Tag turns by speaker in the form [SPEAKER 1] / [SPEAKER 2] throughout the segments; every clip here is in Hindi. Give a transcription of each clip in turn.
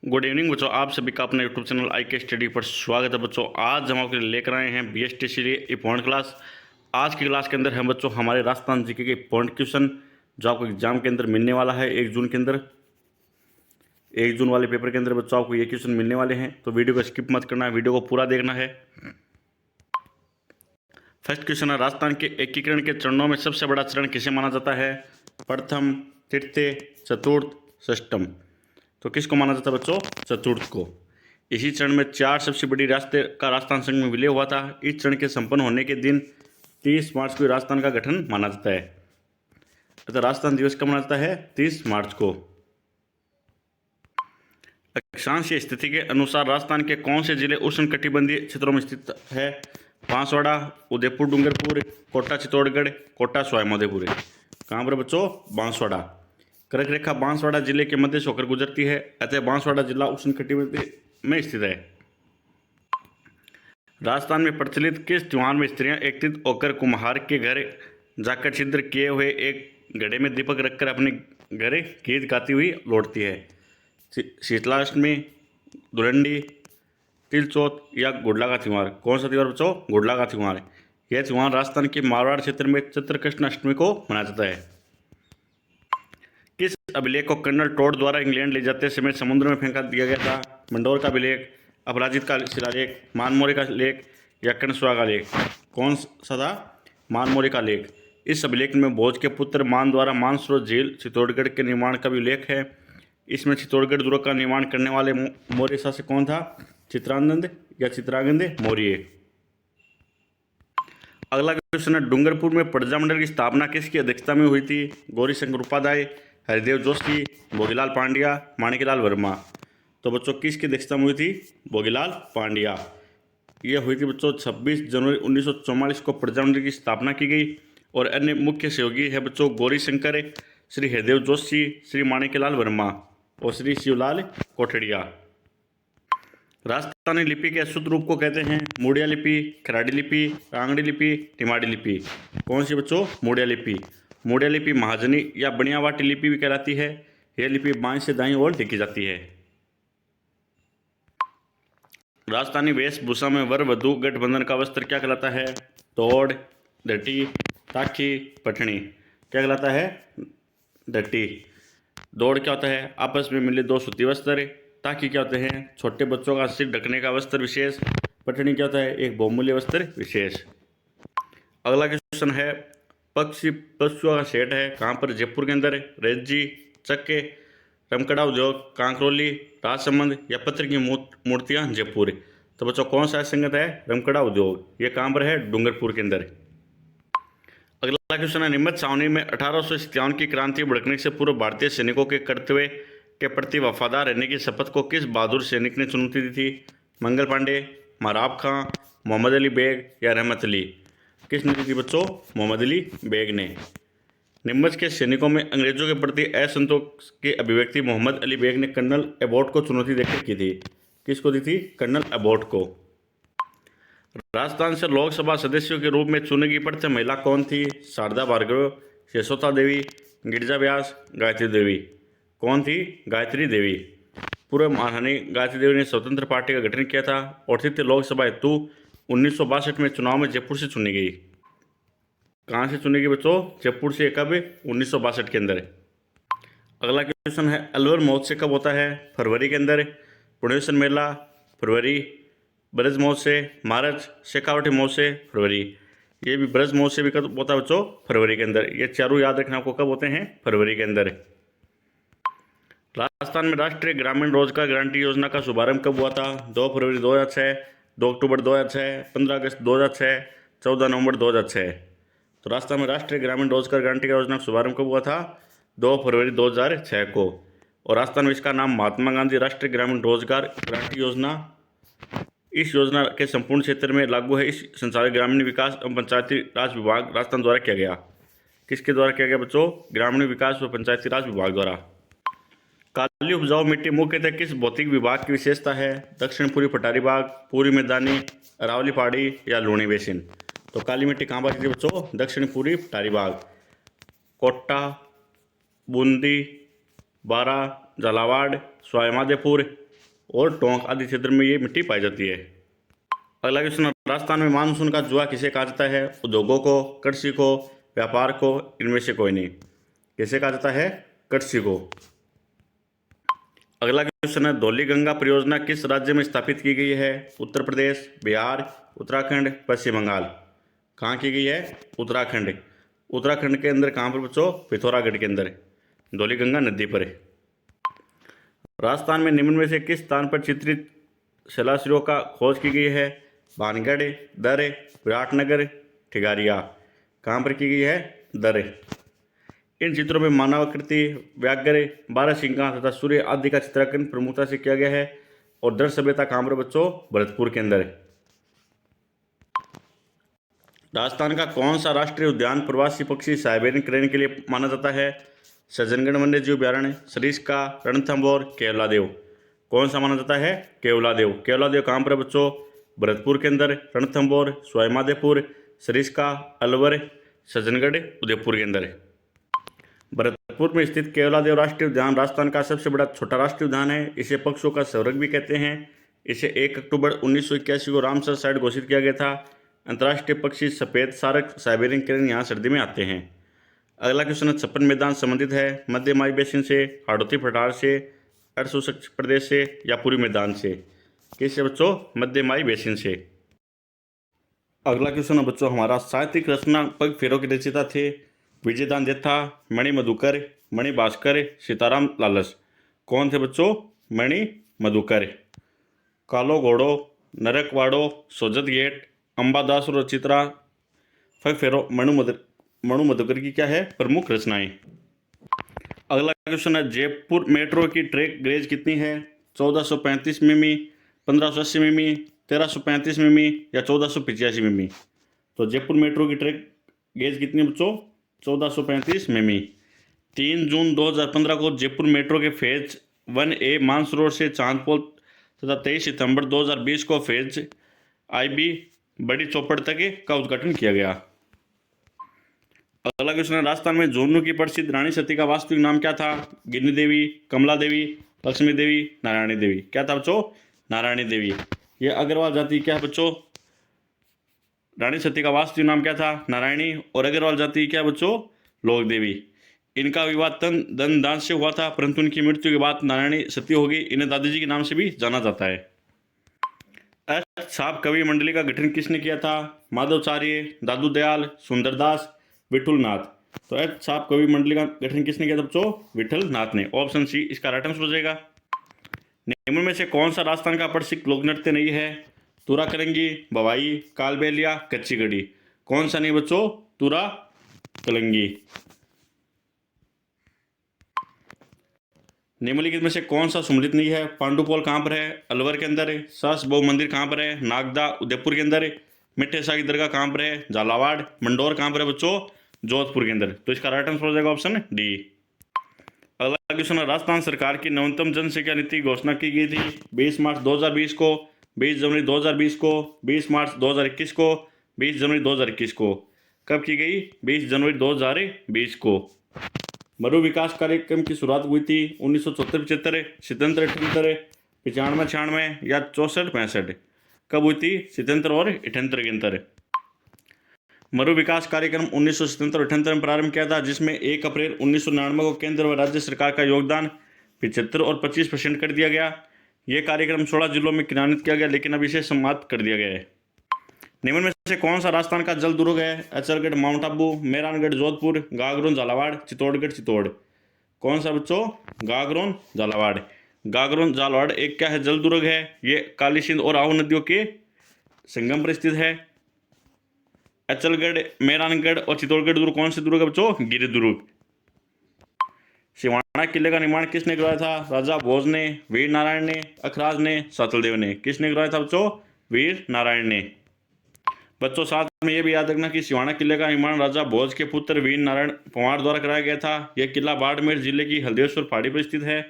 [SPEAKER 1] गुड इवनिंग बच्चों, आप सभी का अपना यूट्यूब चैनल आई के स्टडी पर स्वागत है। बच्चों आज हम आपके लिए लेकर आए हैं BST के लिए इंपॉर्टेंट क्लास। आज की क्लास के अंदर हम बच्चों हमारे राजस्थान जीके के इंपॉर्टेंट क्वेश्चन जो आपको एग्जाम के अंदर मिलने वाला है 1 जून के अंदर, 1 जून वाले पेपर के अंदर बच्चों आपको ये क्वेश्चन मिलने वाले हैं। तो वीडियो को स्किप मत करना है, वीडियो को पूरा देखना है। फर्स्ट क्वेश्चन है, राजस्थान के एकीकरण के चरणों में सबसे बड़ा चरण किसे माना जाता है? प्रथम, तृतीय, चतुर्थ, षष्टम। तो किसको माना जाता है बच्चों? चतुर्थ को। इसी चरण में 4 सबसे बड़ी राजस्थान संघ में विलय हुआ था। इस चरण के संपन्न होने के दिन 30 मार्च को राजस्थान का गठन माना जाता है। अतः राजस्थान दिवस कब मनाया जाता है? 30 मार्च को। अक्षांशीय स्थिति के अनुसार राजस्थान के कौन से जिले उष्णकटिबंधीय क्षेत्रों में स्थित है? बांसवाड़ा, उदयपुर, डूंगरपुर, कोटा चित्तौड़गढ़, कोटा सवाई माधोपुर। कहाँ पर बच्चों? बांसवाड़ा। कर्क रेखा बांसवाड़ा जिले के मध्य से होकर गुजरती है, अतः बांसवाड़ा जिला उष्णकटिबंधीय में स्थित है। राजस्थान में प्रचलित किस त्योहार में स्त्रियां एकत्रित होकर कुम्हार के घर जाकर छिद्र किए हुए एक घड़े में दीपक रखकर अपने घर गीत गाती हुई लौटती है? शीतलाष्टमी, धुलंडी, तिल चौथ या गुडला का त्यौहार? कौन सा त्यौहार बच्चों? गुडला का त्यौहार। यह त्यौहार राजस्थान के मारवाड़ क्षेत्र में चैत्र कृष्ण अष्टमी को मनाया जाता है। किस अभिलेख को कर्नल टॉड द्वारा इंग्लैंड ले जाते समय समुद्र में फेंका दिया गया था? मंडोर का अभिलेख, अपराजित का शिलालेख, मानमोरे का लेख या कर्णसुआ का लेख? कौन सा था? मानमोरे का लेख। इस अभिलेख में भोज के पुत्र मान द्वारा मानसरोवर झील चित्तौड़गढ़ के निर्माण का भी उल्लेख है। इसमें चित्तौड़गढ़ दुर्ग का निर्माण करने वाले मौर्य शासक कौन था? चित्रानंद या चित्रांगद मौर्य। अगला क्वेश्चन है, डूंगरपुर में प्रजामंडल की स्थापना किसकी अध्यक्षता में हुई थी? गौरी शंकर उपाध्याय, हरिदेव जोशी, भोगीलाल पांड्या, माणिकलाल वर्मा। तो बच्चों किसकी अध्यक्षता में हुई थी? भोगीलाल पांड्या। ये हुई थी बच्चों 26 जनवरी 1944 को प्रजामंडल की स्थापना की गई। और अन्य मुख्य सहयोगी है बच्चों गौरी शंकर, श्री हरिदेव जोशी, श्री माणिकलाल वर्मा और श्री शिवलाल कोठड़िया। राजस्थानी लिपि के शुद्ध रूप को कहते हैं? मुड़िया लिपि, खराड़ी लिपि, रांगड़ी लिपि, टिमाड़ी लिपि। कौन सी बच्चों? मुड़िया लिपि। मुड़िया लिपि महाजनी या बनियावाटी लिपि भी कहलाती है। यह लिपि बाएं से दाईं ओर लिखी जाती है। राजस्थानी वेशभूषा में वर वधु गठबंधन का वस्त्र क्या कहलाता है? तोड़, धटी, ताखी, पठनी। क्या कहलाता है? धटी। दौड़ क्या होता है? आपस में मिले 2 सूती वस्त्र। ताकि क्या होते हैं? छोटे बच्चों का सिर ढकने का वस्त्र विशेष। पठनी क्या होता है? एक बहुमूल्य वस्त्र विशेष। अगला क्वेश्चन है, पक्षी पशुओं का सेट है कहाँ पर? जयपुर के अंदर। रेजी, चक्के, रमकड़ा उद्योग, कांकरोली, राजसमंद या पत्थर की मूर्तियां जयपुर। तो बच्चों कौन सा संगत है? रमकड़ा उद्योग। ये कहाँ पर है? डूंगरपुर के अंदर। अगला क्वेश्चन है, निम्न छावनी में 1857 की क्रांति भड़कने से पूर्व भारतीय सैनिकों के कर्तव्य के प्रति वफादार रहने की शपथ को किस बहादुर सैनिक ने चुनौती दी थी? मंगल पांडे, महाराब खां, मोहम्मद अली बेग या रहमत अली। किसने दी थी बच्चों? मोहम्मद अली बेग ने। निम्न के सैनिकों में अंग्रेजों के प्रति असंतोष की अभिव्यक्ति मोहम्मद अली बेग ने कर्नल एबॉट को चुनौती देकर की थी। किसको दी थी? कर्नल एबॉट को। राजस्थान से लोकसभा सदस्यों के रूप में चुनी गई प्रथम महिला कौन थी? शारदा भार्गव, यशोदा देवी, गिरिजा व्यास, गायत्री देवी। कौन थी? गायत्री देवी। पूर्व महारानी गायत्री देवी ने स्वतंत्र पार्टी का गठन किया था और तृतीय लोकसभा हेतु 1962 में चुनाव में जयपुर से चुनी गई। कहाँ से चुनी गई बच्चों? जयपुर से। कब? 1962 के अंदर। अगला क्वेश्चन है, अलवर महोत्सव कब होता है? फरवरी के अंदर। पुणेश्वर मेला फरवरी, ब्रज महोत्सव मार्च, शेखावटी महोत्सव फरवरी। ये भी ब्रज महोत्सव भी कब होता है बच्चों? फरवरी के अंदर। ये चारों याद रखना आपको, कब होते हैं? फरवरी के अंदर। राजस्थान में राष्ट्रीय ग्रामीण रोजगार गारंटी योजना का शुभारंभ कब हुआ था? 2 फरवरी 2006, 2 अक्टूबर 2006, 15 अगस्त 2006, 14 नवंबर 2006। तो राजस्थान में राष्ट्रीय ग्रामीण रोजगार गारंटी योजना का शुभारंभ कब हुआ था? 2 फरवरी 2006 को। और राजस्थान में इसका नाम महात्मा गांधी राष्ट्रीय ग्रामीण रोजगार गारंटी योजना। इस योजना के संपूर्ण क्षेत्र में लागू है। इस संचालित ग्रामीण विकास एवं पंचायती राज विभाग राजस्थान द्वारा किया गया। किसके द्वारा किया गया बच्चों? ग्रामीण विकास व पंचायती राज विभाग द्वारा। काली उपजाऊ मिट्टी मुख्यतः किस भौतिक विभाग की विशेषता है? दक्षिण पूर्वी पठारी भाग, पूर्वी मैदानी, अरावली पहाड़ी या लूणी बेसिन। तो काली मिट्टी कहाँ पाई जाती है बच्चों? दक्षिण पूर्वी पठारी भाग। कोटा, बूंदी, बारा, झालावाड़, सवाई माधोपुर और टोंक आदि क्षेत्र में ये मिट्टी पाई जाती है। अगला क्वेश्चन, राजस्थान में मानसून का जुआ किसे कहा जाता है? उद्योगों को, कृषि को, व्यापार को, इनमें से कोई नहीं। किसे कहा जाता है? कृषि को। अगला क्वेश्चन है, धौलीगंगा परियोजना किस राज्य में स्थापित की गई है? उत्तर प्रदेश, बिहार, उत्तराखंड, पश्चिम बंगाल। कहाँ की गई है? उत्तराखंड। उत्तराखंड के अंदर कहाँ पर बच्चों? पिथौरागढ़ के अंदर, धौलीगंगा नदी पर। राजस्थान में निम्न में से किस स्थान पर चित्रित शिलाश्रयों का खोज की गई है? भानगढ़, दर, विराटनगर, ठिगारिया। कहाँ पर की गई है? दर। इन चित्रों में मानवाकृति, व्याघ्र, बारहसिंगा तथा सूर्य आदि का चित्रांकन प्रमुखता से किया गया है। और दर सभ्यता कहाँ पर बच्चों? भरतपुर के अंदर। राजस्थान का कौन सा राष्ट्रीय उद्यान प्रवासी पक्षी साइबेरियन क्रेन के लिए माना जाता है? सज्जनगढ़ वन्यजीव अभ्यारण्य, सरिस्का, रणथंभौर, केवलादेव। कौन सा माना जाता है? केवलादेव। केवलादेव कहाँ पर है बच्चों? भरतपुर के अंदर, रणथंभौर, सवाईमाधोपुर, सरिस्का, अलवर, सज्जनगढ़, उदयपुर के अंदर। भरतपुर में स्थित केवलादेव राष्ट्रीय उद्यान राजस्थान का सबसे बड़ा छोटा राष्ट्रीय उद्यान है। इसे पक्षियों का स्वर्ग भी कहते हैं। इसे 1 अक्टूबर 1981 को रामसर साइट घोषित किया गया था। अंतर्राष्ट्रीय पक्षी सफ़ेद सारक साइबेरियन क्रेन यहाँ सर्दी में आते हैं। अगला क्वेश्चन, छप्पन मैदान संबंधित है मध्य माई बेसिन से, हाड़ौती पठार से, अर्धशुष्क प्रदेश से या पूर्वी मैदान से? किससे बच्चों? मध्य माई बेसिन से। अगला क्वेश्चन है बच्चों हमारा, साहित्यिक रचना पग फेरों के रचयिता थे? विजयदान देथा, मणि मधुकर, मणि भास्कर, सीताराम लालस। कौन थे बच्चों? मणि मधुकर। कालो घोड़ो, नरकवाड़ो, सोजत गेट, अंबादास और चित्रा, पग फेरो, मणु मधुकर की क्या है? प्रमुख रचनाएं। अगला क्वेश्चन है, जयपुर मेट्रो की ट्रैक गेज कितनी है? 1435 मिमी, 1580 मिमी, 1335 मिमी या 1485 मिमी? तो जयपुर मेट्रो की ट्रैक गेज कितनी बच्चों? 1435 मिमी। 3 जून 2015 को जयपुर मेट्रो के फेज 1A मानसरोवर से चांदपोल तथा 23 सितंबर 2020 को फेज IB बड़ी चौपड़ तक का उद्घाटन किया गया। अगला क्वेश्चन है, राजस्थान में झुंझुनू की प्रसिद्ध रानी सती का वास्तविक नाम क्या था? गिरनी देवी, कमला देवी, लक्ष्मी देवी, नारायणी देवी। क्या था बच्चों? नारायणी देवी। ये अग्रवाल जाति क्या है बच्चों? रानी सती का वास्तविक नाम क्या था? नारायणी। और अग्रवाल जाति क्या बच्चों? लोक देवी। इनका विवाह दंड दान से हुआ था, परंतु उनकी मृत्यु के बाद नारायणी सती होगी। इन्हें दादी जी के नाम से भी जाना जाता है। छाप कवि मंडली का गठन किसने किया था? माधवचार्य, दादू दयाल, सुंदरदास, विठुलनाथ। तो छाप कवि मंडली का गठन किसने किया था बच्चों? विठलनाथ ने। ऑप्शन सी इसका राइट आंसर हो जाएगा। निम्न में से कौन सा राजस्थान का प्रसिद्ध लोक नृत्य नहीं है? तुरा कलंगी, भवाई, कालबेलिया, कच्ची घड़ी। कौन सा नहीं बच्चों? तुरा कलंगी। निम्नलिखित में से कौन सा सुमलित नहीं है? पांडुपोल कहाँ पर है? अलवर के अंदर। सास बहु मंदिर कहाँ पर है? नागदा, उदयपुर के अंदर। मिठे शाह की दरगाह कहाँ पर है? झालावाड़। मंडोर कहाँ पर है बच्चों? जोधपुर के अंदर। तो इसका राइट आंसर हो जाएगा ऑप्शन डी। अगला क्वेश्चन है, राजस्थान सरकार की नवीनतम जनसंख्या नीति घोषणा की गई थी 20 मार्च 2020 को, 20 जनवरी 2020 को, 20 मार्च 2021 को, 20 जनवरी 2021 को। कब की गई? 20 जनवरी 2020 को। मरु विकास कार्यक्रम की शुरुआत हुई थी 1974-75, 77-78, 95-96 या 64-65? कब हुई थी? 77 और 78 के अंदर। मरु विकास कार्यक्रम 1977-78 में प्रारंभ किया था, जिसमें 1 अप्रैल 1999 को केंद्र व राज्य सरकार का योगदान 75 और 25% कर दिया गया। यह कार्यक्रम 16 जिलों में क्रियान्वित किया गया, लेकिन अब इसे समाप्त कर दिया गया है। निम्न में से कौन सा राजस्थान का जल दुर्ग है? अचलगढ़, माउंट आबू, मेहरानगढ़, जोधपुर, गागरोन, झालावाड़, चित्तौड़गढ़, चित्तौड़। कौन सा बच्चों? गागरोन, झालावाड़। गागरोन झालावाड़ एक क्या है? जल दुर्ग है। ये काली सिंध और आहू नदियों के संगम पर स्थित है। अचलगढ़, मेहरानगढ़ और चित्तौड़गढ़ दुर्ग कौन से दुर्ग है बच्चों? गिरि दुर्ग। सिवाना किले का निर्माण किसने करवाया था? राजा भोज ने, वीर नारायण ने, अखराज ने, सातलदेव ने। किसने करवाया था बच्चों? वीर नारायण ने। बच्चों साथ में ये भी याद रखना कि सिवाना किले का निर्माण राजा भोज के पुत्र वीर नारायण पंवार द्वारा कराया गया था। यह किला बाड़मेर जिले की हल्देश्वर पहाड़ी पर स्थित है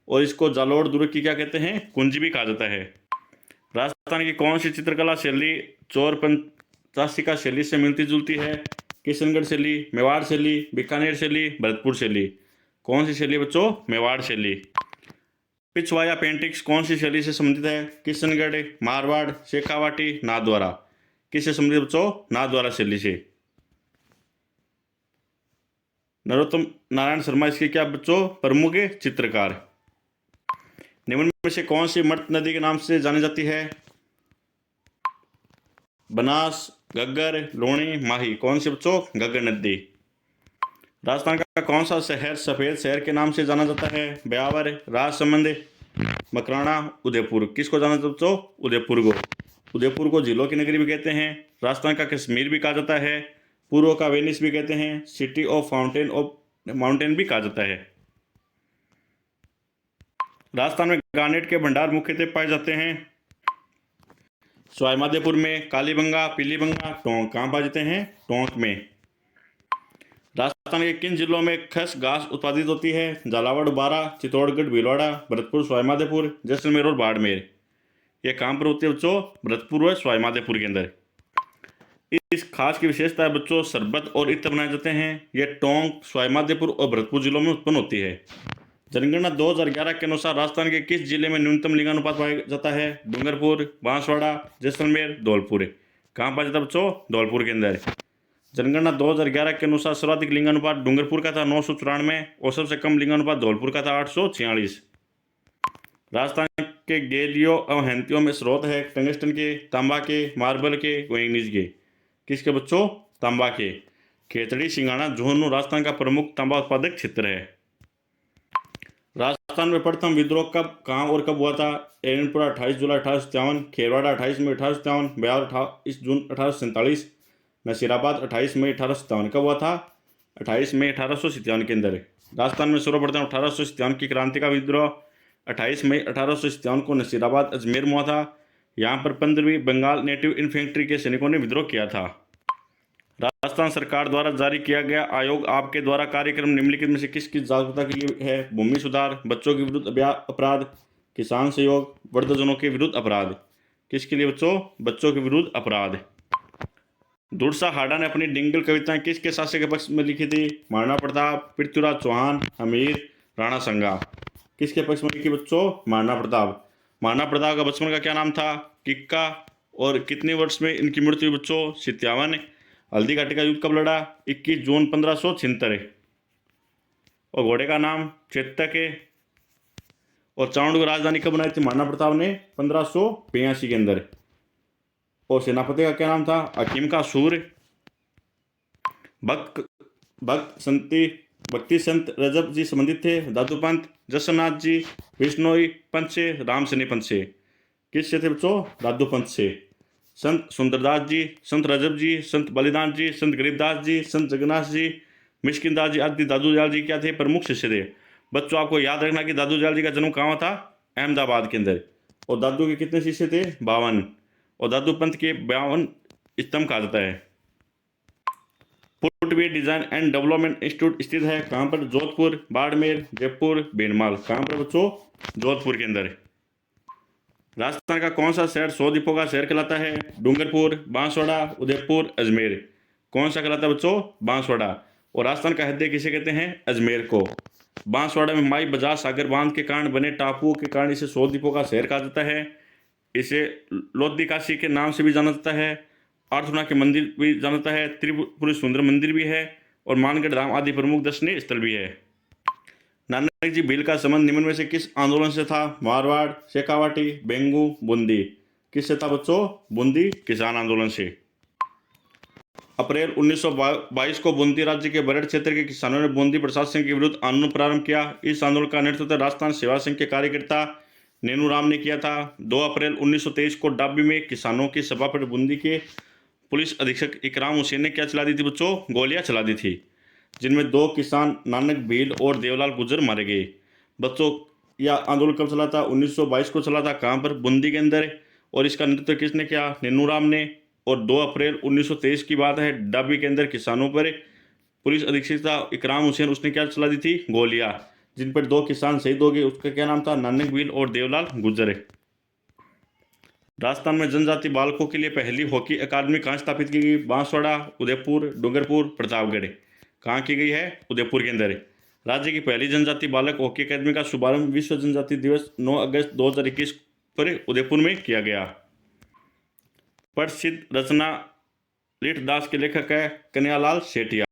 [SPEAKER 1] और इसको जालोर दुर्ग की क्या कहते हैं? कुंज भी कहा जाता है। राजस्थान की कौन सी चित्रकला शैली चौर पंचाशिका शैली से मिलती जुलती है? किशनगढ़ शैली, मेवाड़ शैली, बीकानेर शैली, भरतपुर शैली। कौन सी शैली बच्चों? मेवाड़ शैली। पिछवाया पेंटिक्स कौन सी शैली से संबंधित है? किशनगढ़, मारवाड़, शेखावाटी, नाथद्वारा। किससे संबंधित बच्चों? नाथद्वारा शैली से। नरोत्तम नारायण शर्मा इसके क्या बच्चों? प्रमुख चित्रकार। निम्न में से कौन सी मर्त नदी के नाम से जानी जाती है? बनास, घग्गर, लूणी, माही। कौन सी बच्चों? घग्गर नदी। राजस्थान का कौन सा शहर सफेद शहर के नाम से जाना जाता है? ब्यावर, राजसमंद, मकराना, उदयपुर। किसको जाना जाता है बच्चों? उदयपुर को। उदयपुर को झीलों की नगरी भी कहते हैं, राजस्थान का कश्मीर भी कहा जाता है, पूर्व का वेनिस भी कहते हैं, सिटी ऑफ माउंटेन भी कहा जाता है। राजस्थान में गार्नेट के भंडार मुख्यतः पाए जाते हैं सवाई माधोपुर में, कालीबंगा, पीलीबंगा, टोंक। कहाँ पाए जाते हैं? टोंक में। राजस्थान के किन जिलों में खस घास उत्पादित होती है? झालावाड़, बारां, चित्तौड़गढ़, भीलवाड़ा, भरतपुर, सवाई माधोपुर, जैसलमेर और बाड़मेर। ये कहाँ पर होती है बच्चों? भरतपुर और सवाई माधोपुर के अंदर। इस खास की विशेषता है बच्चों, शरबत और इत्र बनाए जाते हैं। ये टोंक, सवाई माधोपुर और भरतपुर जिलों में उत्पन्न होती है। जनगणना 2011 के अनुसार राजस्थान के किस जिले में न्यूनतम लिंगानुपात पाया जाता है? डूंगरपुर, बांसवाड़ा, जैसलमेर, धौलपुर। कहाँ पाया जाता है बच्चों? धौलपुर के अंदर। जनगणना 2011 के अनुसार सर्वाधिक लिंगानुपात डूंगरपुर का था 994 और सबसे कम लिंगानुपात धौलपुर का था 846। राजस्थान के गैलियो और हैंतियों में स्रोत है टंगस्टन के, तांबा के, मार्बल के, मैंगनीज के। किसके बच्चों? तांबा के। खेतड़ी, सिंगाना, झुंझुनू राजस्थान का प्रमुख तांबा उत्पादक क्षेत्र है। राजस्थान में प्रथम विद्रोह कब, कहाँ और कब हुआ था? एरनपुरा 28 जुलाई 1857, खेरवाड़ा 28 मई 1857, ब्यावर 28 जून 1847, नसीराबाद 28 मई 1857। कब हुआ था? 28 मई 1857 के अंदर। राजस्थान में सर्वप्रथम 1857 की क्रांति का विद्रोह 28 मई 1857 को नसीराबाद अजमेर में हुआ था। यहाँ पर 15वीं बंगाल नेटिव इन्फेंट्री के सैनिकों ने विद्रोह किया था। राजस्थान सरकार द्वारा जारी किया गया आयोग आपके द्वारा कार्यक्रम निम्नलिखित में से किसकी जागरूकता के लिए है? भूमि सुधार, बच्चों के विरुद्ध अपराध, किसान सहयोग, वृद्धजनों के विरुद्ध अपराध। किसके लिए बच्चों? बच्चों के विरुद्ध अपराध। दुर्सा हाडा ने अपनी डिंगल कविताएं किसके शासक के पक्ष में लिखी थी? महाराणा प्रताप, पृथ्वीराज चौहान, हमीर, राणा संगा। किसके पक्ष में लिखी बच्चों? महाराणा प्रताप। महाराणा प्रताप का बचपन का क्या नाम था? किक्का। और कितने वर्ष में इनकी मृत्यु हुई बच्चों? 57। हल्दी घाटी का युद्ध कब लड़ा? 21 जून 1576। और घोड़े का नाम चेतक है। और चावंड की राजधानी कब बनाई थी महाराणा प्रताप ने? 1582 के अंदर। और सेनापति का क्या नाम था? हकीम का सूर। भक्ति संत रजब जी संबंधित थे। दादू पंत, जसनाथ जी, विष्णोई पंत से, राम सनी पंत से। किससे थे बच्चों? दादू पंत से। संत सुंदरदास जी, संत रजब जी, संत बलिदान जी, संत गरीबदास जी, संत जगन्नाथ जी, मिश्किन दास जी आदि दादू दयाल जी क्या थे? प्रमुख शिष्य थे। बच्चों आपको याद रखना कि दादू दयाल जी का जन्म कहाँ था? अहमदाबाद के अंदर। और दादू के कितने शिष्य थे? 52। और दादू पंत के 52 स्तंभ कहा जाता है। Footwear design and development institute स्थित है कहाँ पर? जोधपुर, बाड़मेर, जयपुर, बेनमाल। कहाँ पर बच्चों? जोधपुर के अंदर। राजस्थान का कौन सा शहर 100 द्वीपों का शहर कहलाता है? डूंगरपुर, बांसवाड़ा, उदयपुर, अजमेर। कौन सा कहलाता है बच्चों? बांसवाड़ा। और राजस्थान का हृदय किसे कहते हैं? अजमेर को। बांसवाड़ा में माई बजाज सागर बांध के कारण बने टापुओं के कारण इसे 100 द्वीपों का शहर कहा जाता है। इसे लोधी काशी के नाम से भी जाना जाता है। आर्थुना के मंदिर भी जाना जाता है। त्रिपुरी सुंदर मंदिर भी है और मानगढ़ धाम आदि प्रमुख दर्शनीय स्थल भी है। नानक जी भील का संबंध निम्न में से किस आंदोलन से था? मारवाड़, शेखावाटी, बेंगू, बूंदी। किससे था बच्चों? बूंदी किसान आंदोलन से। अप्रैल 1922 को बूंदी राज्य के बरड़ क्षेत्र के किसानों ने बूंदी प्रशासन के विरुद्ध आंदोलन प्रारंभ किया। इस आंदोलन का नेतृत्व राजस्थान सेवा संघ के कार्यकर्ता नेनू राम ने किया था। 2 अप्रैल 1923 को डाबी में किसानों की सभा पर बूंदी के पुलिस अधीक्षक इकराम हुसैन ने क्या चला दी थी बच्चों? गोलियां चला दी थी, जिनमें 2 किसान नानक भील और देवलाल गुर्जर मारे गए। बच्चों यह आंदोलन कब चला था? 1922 को चला था। कहाँ पर? बूंदी के अंदर। और इसका नेतृत्व किसने किया? नेनू राम ने। और 2 अप्रैल 1923 की बात है, डाबी के अंदर किसानों पर पुलिस अधीक्षक था इकराम हुसैन, उसने क्या चला दी थी? गोलियां, जिन पर 2 किसान शहीद हो गए। उसका क्या नाम था? नानक भील और देवलाल गुर्जर। राजस्थान में जनजाति बालकों के लिए पहली हॉकी अकादमी कहाँ स्थापित की गई? बांसवाड़ा, उदयपुर, डूंगरपुर, प्रतापगढ़। कहाँ की गई है? उदयपुर के अंदर। राज्य की पहली जनजाति बालक हॉकी अकादमी का शुभारंभ विश्व जनजाति दिवस 9 अगस्त 2021 पर उदयपुर में किया गया। प्रसिद्ध रचना लिट दास के लेखक है कन्हैयालाल सेठिया।